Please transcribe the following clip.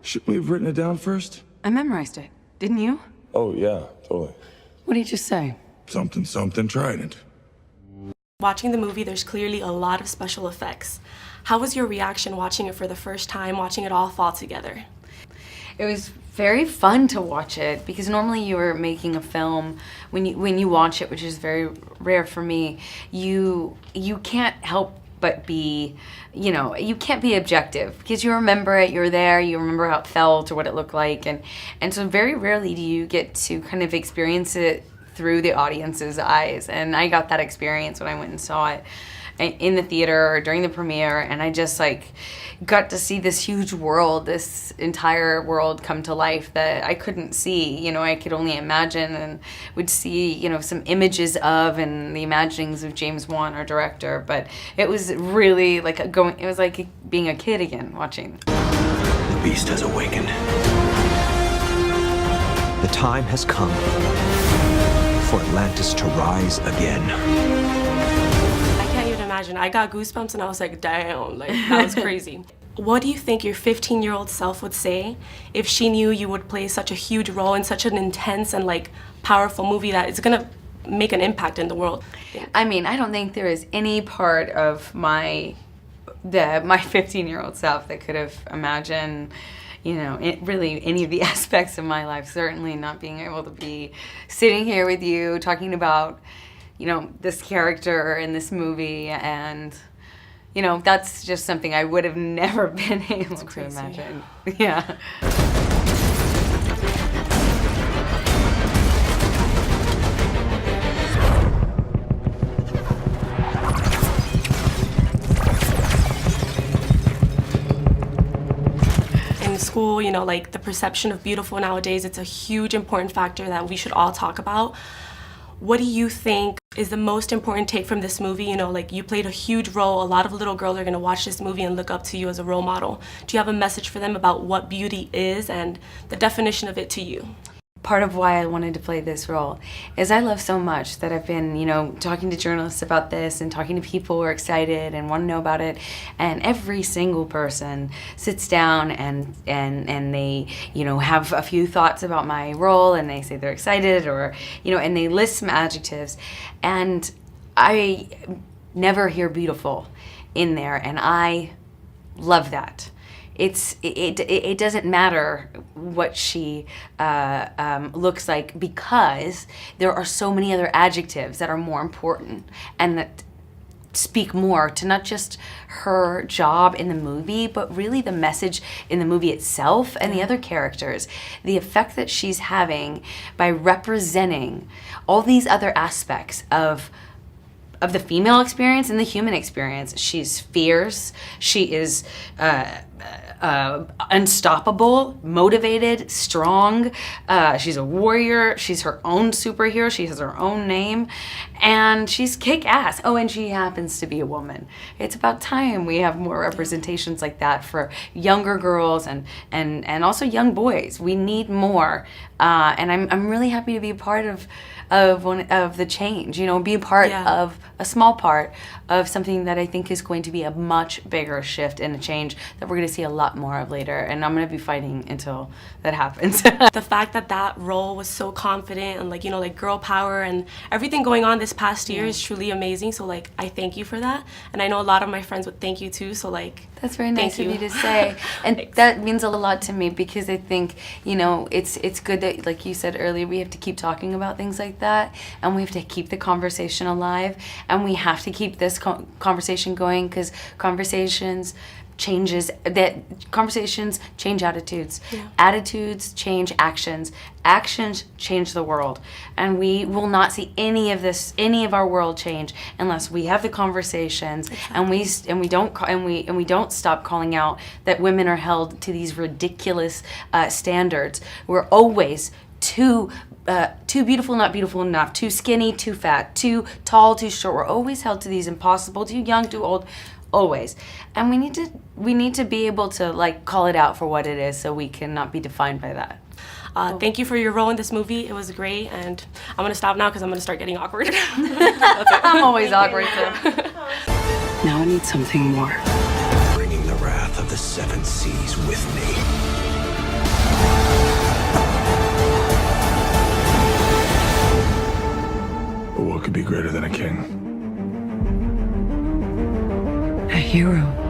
Shouldn't we have written it down first? I memorized it. Didn't you? Oh, yeah, totally. What did you just say? Something, something, trident. Watching the movie, there's clearly a lot of special effects. How was your reaction watching it for the first time, watching it all fall together? It was very fun to watch it because normally you're making a film when you watch it, which is very rare for me. You can't help but be, you can't be objective because you remember it, you're there, you remember how it felt or what it looked like, and so very rarely do you get to kind of experience it through the audience's eyes. And I got that experience when I went and saw it in the theater or during the premiere, and I just got to see this huge world, this entire world come to life that I couldn't see. I could only imagine and would see, some images of and the imaginings of James Wan, our director. But it was really it was like being a kid again watching. The beast has awakened. The time has come for Atlantis to rise again. Imagine. I got goosebumps and I was like, damn, that was crazy. What do you think your 15-year-old self would say if she knew you would play such a huge role in such an intense and powerful movie that is gonna make an impact in the world? I mean, I don't think there is any part of my 15-year-old self that could have imagined really any of the aspects of my life. Certainly not being able to be sitting here with you talking about this character in this movie, and that's just something I would have never been able to imagine. Yeah. In school, the perception of beautiful nowadays, it's a huge important factor that we should all talk about. What do you think is the most important take from this movie? You played a huge role. A lot of little girls are going to watch this movie and look up to you as a role model. Do you have a message for them about what beauty is and the definition of it to you? Part of why I wanted to play this role is I love so much that I've been, talking to journalists about this and talking to people who are excited and want to know about it. And every single person sits down and they, have a few thoughts about my role, and they say they're excited, or, and they list some adjectives. And I never hear beautiful in there, and I love that. It doesn't matter what she looks like, because there are so many other adjectives that are more important and that speak more to not just her job in the movie, but really the message in the movie itself and the other characters. The effect that she's having by representing all these other aspects of the female experience and the human experience. She's fierce. She is unstoppable, motivated, strong. She's a warrior. She's her own superhero. She has her own name, and she's kick-ass. Oh, and she happens to be a woman. It's about time we have more representations like that for younger girls and also young boys. We need more, and I'm really happy to be a part of the change. Be a part of a small part of something that I think is going to be a much bigger shift and a change that we're going to see a lot more of later, and I'm going to be fighting until that happens. The fact that role was so confident and girl power and everything going on this past year is truly amazing. So I thank you for that, and I know a lot of my friends would thank you too. So that's very nice of you to say, and that means a lot to me, because I think it's good that, like you said earlier, we have to keep talking about things like that, and we have to keep the conversation alive, and we have to keep this conversation going, because conversations change attitudes. Attitudes change actions. Actions change the world, and we will not see any of our world change unless we have the conversations. Exactly. and we don't stop calling out that women are held to these ridiculous standards. We're always too beautiful, not beautiful enough, too skinny, too fat, too tall, too short. We're always held to these impossible, too young, too old, always. And we need to be able to call it out for what it is, so we cannot be defined by that. Thank you for your role in this movie. It was great, and I'm gonna stop now because I'm gonna start getting awkward. I'm always awkward, so. Now I need something more. Bringing the wrath of the seven seas with me. But what could be greater than a king? A hero.